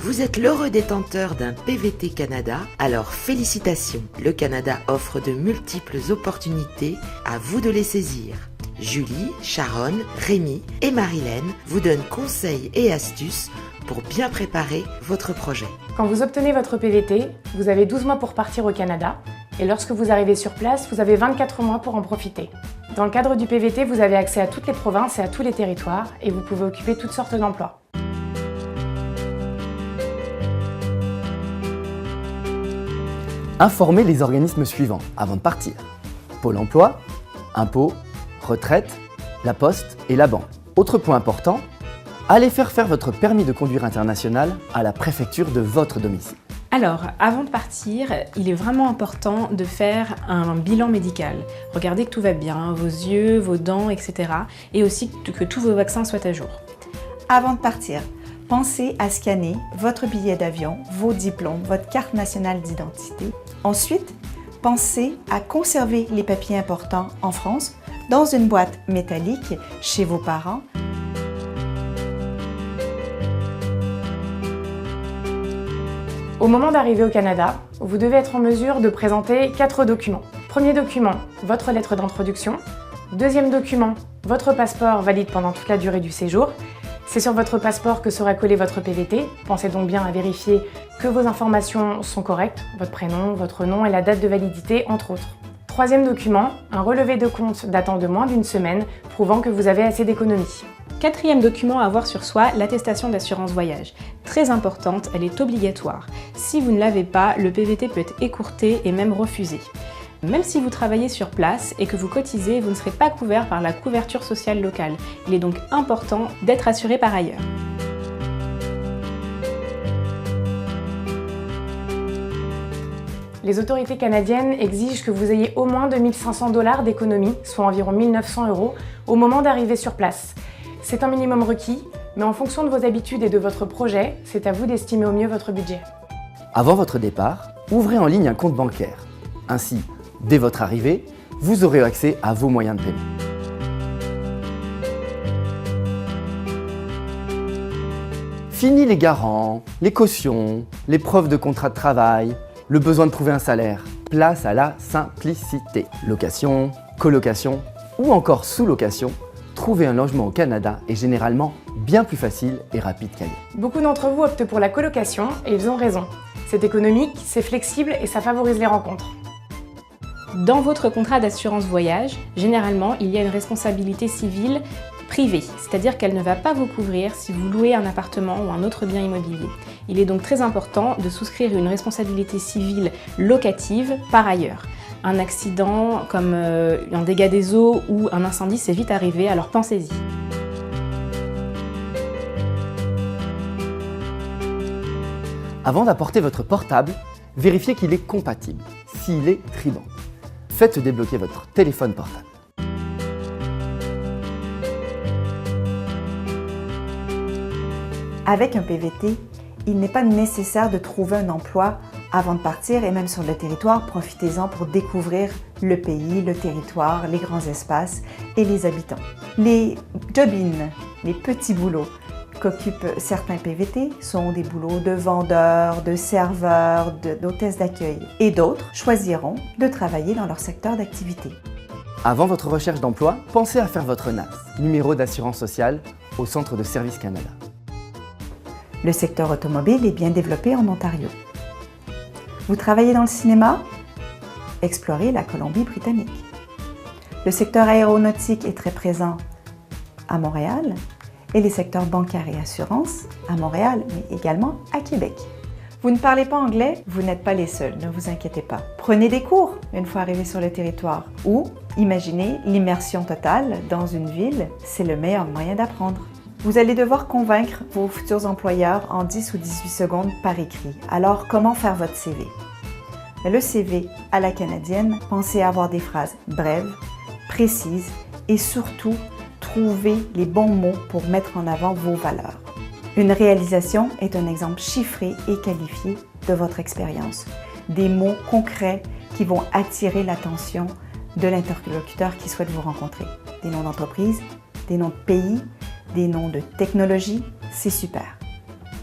Vous êtes l'heureux détenteur d'un PVT Canada, alors félicitations! Le Canada offre de multiples opportunités, à vous de les saisir. Julie, Sharon, Rémi et Marilène vous donnent conseils et astuces pour bien préparer votre projet. Quand vous obtenez votre PVT, vous avez 12 mois pour partir au Canada et lorsque vous arrivez sur place, vous avez 24 mois pour en profiter. Dans le cadre du PVT, vous avez accès à toutes les provinces et à tous les territoires et vous pouvez occuper toutes sortes d'emplois. Informez les organismes suivants avant de partir. Pôle emploi, impôts, retraite, la poste et la banque. Autre point important, allez faire votre permis de conduire international à la préfecture de votre domicile. Alors, avant de partir, il est vraiment important de faire un bilan médical. Regardez que tout va bien, vos yeux, vos dents, etc. Et aussi que tous vos vaccins soient à jour. Avant de partir, pensez à scanner votre billet d'avion, vos diplômes, votre carte nationale d'identité. Ensuite, pensez à conserver les papiers importants en France dans une boîte métallique chez vos parents. Au moment d'arriver au Canada, vous devez être en mesure de présenter 4 documents. Premier document, votre lettre d'introduction. Deuxième document, votre passeport valide pendant toute la durée du séjour. C'est sur votre passeport que sera collé votre PVT. Pensez donc bien à vérifier que vos informations sont correctes, votre prénom, votre nom et la date de validité, entre autres. Troisième document, un relevé de compte datant de moins d'une semaine, prouvant que vous avez assez d'économies. Quatrième document à avoir sur soi, l'attestation d'assurance voyage. Très importante, elle est obligatoire. Si vous ne l'avez pas, le PVT peut être écourté et même refusé. Même si vous travaillez sur place et que vous cotisez, vous ne serez pas couvert par la couverture sociale locale. Il est donc important d'être assuré par ailleurs. Les autorités canadiennes exigent que vous ayez au moins 2 500 $ d'économie, soit environ 1 900 €, au moment d'arriver sur place. C'est un minimum requis, mais en fonction de vos habitudes et de votre projet, c'est à vous d'estimer au mieux votre budget. Avant votre départ, ouvrez en ligne un compte bancaire. Ainsi, dès votre arrivée, vous aurez accès à vos moyens de paiement. Fini les garants, les cautions, les preuves de contrat de travail, le besoin de trouver un salaire. Place à la simplicité. Location, colocation ou encore sous-location, trouver un logement au Canada est généralement bien plus facile et rapide qu'ailleurs. Beaucoup d'entre vous optent pour la colocation et ils ont raison. C'est économique, c'est flexible et ça favorise les rencontres. Dans votre contrat d'assurance voyage, généralement, il y a une responsabilité civile privée, c'est-à-dire qu'elle ne va pas vous couvrir si vous louez un appartement ou un autre bien immobilier. Il est donc très important de souscrire une responsabilité civile locative par ailleurs. Un accident comme un dégât des eaux ou un incendie, c'est vite arrivé, alors pensez-y. Avant d'apporter votre portable, vérifiez qu'il est compatible, s'il est triband. Faites débloquer votre téléphone portable. Avec un PVT, il n'est pas nécessaire de trouver un emploi avant de partir et même sur le territoire, profitez-en pour découvrir le pays, le territoire, les grands espaces et les habitants. Les job-in, les petits boulots qu'occupent certains PVT sont des boulots de vendeurs, de serveurs, d'hôtesses d'accueil et d'autres choisiront de travailler dans leur secteur d'activité. Avant votre recherche d'emploi, pensez à faire votre NAS, numéro d'assurance sociale, au Centre de Services Canada. Le secteur automobile est bien développé en Ontario. Vous travaillez dans le cinéma? Explorez la Colombie-Britannique. Le secteur aéronautique est très présent à Montréal et les secteurs bancaires et assurances à Montréal, mais également à Québec. Vous ne parlez pas anglais? Vous n'êtes pas les seuls, ne vous inquiétez pas. Prenez des cours une fois arrivé sur le territoire ou imaginez l'immersion totale dans une ville, c'est le meilleur moyen d'apprendre. Vous allez devoir convaincre vos futurs employeurs en 10 ou 18 secondes par écrit. Alors, comment faire votre CV? Le CV à la canadienne, pensez à avoir des phrases brèves, précises et surtout, trouver les bons mots pour mettre en avant vos valeurs. Une réalisation est un exemple chiffré et qualifié de votre expérience. Des mots concrets qui vont attirer l'attention de l'interlocuteur qui souhaite vous rencontrer. Des noms d'entreprise, des noms de pays, des noms de technologie, c'est super.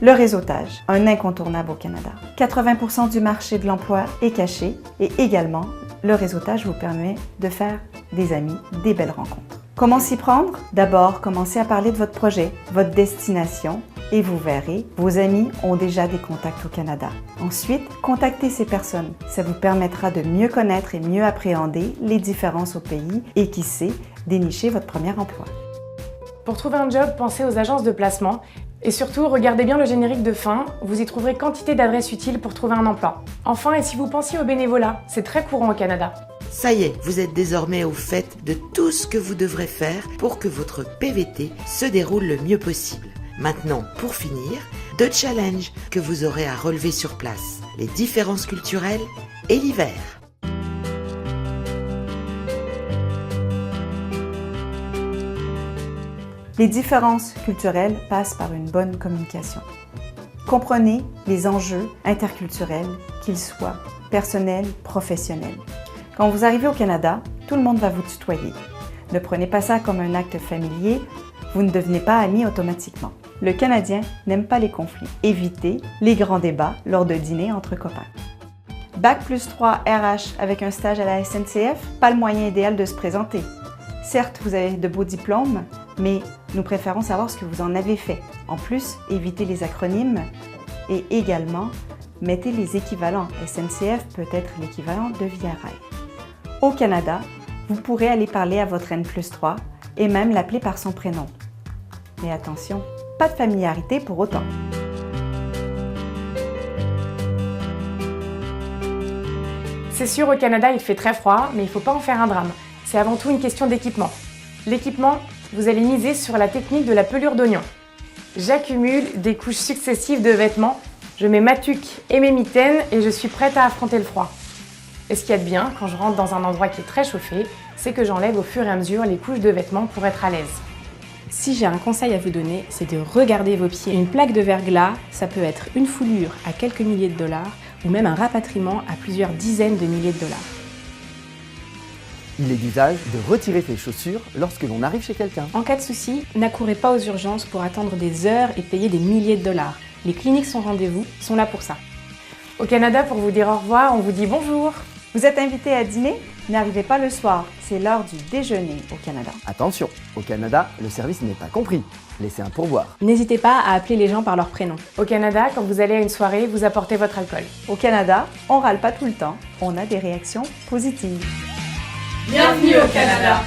Le réseautage, un incontournable au Canada. 80% du marché de l'emploi est caché et également, le réseautage vous permet de faire des amis, des belles rencontres. Comment s'y prendre? D'abord, commencez à parler de votre projet, votre destination et vous verrez, vos amis ont déjà des contacts au Canada. Ensuite, contactez ces personnes. Ça vous permettra de mieux connaître et mieux appréhender les différences au pays et qui sait, dénicher votre premier emploi. Pour trouver un job, pensez aux agences de placement et surtout, regardez bien le générique de fin, vous y trouverez quantité d'adresses utiles pour trouver un emploi. Enfin, et si vous pensiez au bénévolat, c'est très courant au Canada. Ça y est, vous êtes désormais au fait de tout ce que vous devrez faire pour que votre PVT se déroule le mieux possible. Maintenant, pour finir, 2 challenges que vous aurez à relever sur place, les différences culturelles et l'hiver. Les différences culturelles passent par une bonne communication. Comprenez les enjeux interculturels, qu'ils soient personnels, professionnels. Quand vous arrivez au Canada, tout le monde va vous tutoyer. Ne prenez pas ça comme un acte familier, vous ne devenez pas amis automatiquement. Le Canadien n'aime pas les conflits. Évitez les grands débats lors de dîners entre copains. Bac+3 RH avec un stage à la SNCF, pas le moyen idéal de se présenter. Certes, vous avez de beaux diplômes, mais nous préférons savoir ce que vous en avez fait. En plus, évitez les acronymes et également, mettez les équivalents. SNCF peut être l'équivalent de Via Rail. Au Canada, vous pourrez aller parler à votre N+3 et même l'appeler par son prénom. Mais attention, pas de familiarité pour autant. C'est sûr, au Canada, il fait très froid, mais il ne faut pas en faire un drame. C'est avant tout une question d'équipement. L'équipement, vous allez miser sur la technique de la pelure d'oignon. J'accumule des couches successives de vêtements, je mets ma tuque et mes mitaines et je suis prête à affronter le froid. Et ce qu'il y a de bien, quand je rentre dans un endroit qui est très chauffé, c'est que j'enlève au fur et à mesure les couches de vêtements pour être à l'aise. Si j'ai un conseil à vous donner, c'est de regarder vos pieds. Une plaque de verglas, ça peut être une foulure à quelques milliers de dollars ou même un rapatriement à plusieurs dizaines de milliers de dollars. Il est d'usage de retirer ses chaussures lorsque l'on arrive chez quelqu'un. En cas de souci, n'accourez pas aux urgences pour attendre des heures et payer des milliers de dollars. Les cliniques sans rendez-vous sont là pour ça. Au Canada, pour vous dire au revoir, on vous dit bonjour. Vous êtes invité à dîner? N'arrivez pas le soir, c'est l'heure du déjeuner au Canada. Attention, au Canada, le service n'est pas compris. Laissez un pourboire. N'hésitez pas à appeler les gens par leur prénom. Au Canada, quand vous allez à une soirée, vous apportez votre alcool. Au Canada, on râle pas tout le temps, on a des réactions positives. Bienvenue au Canada!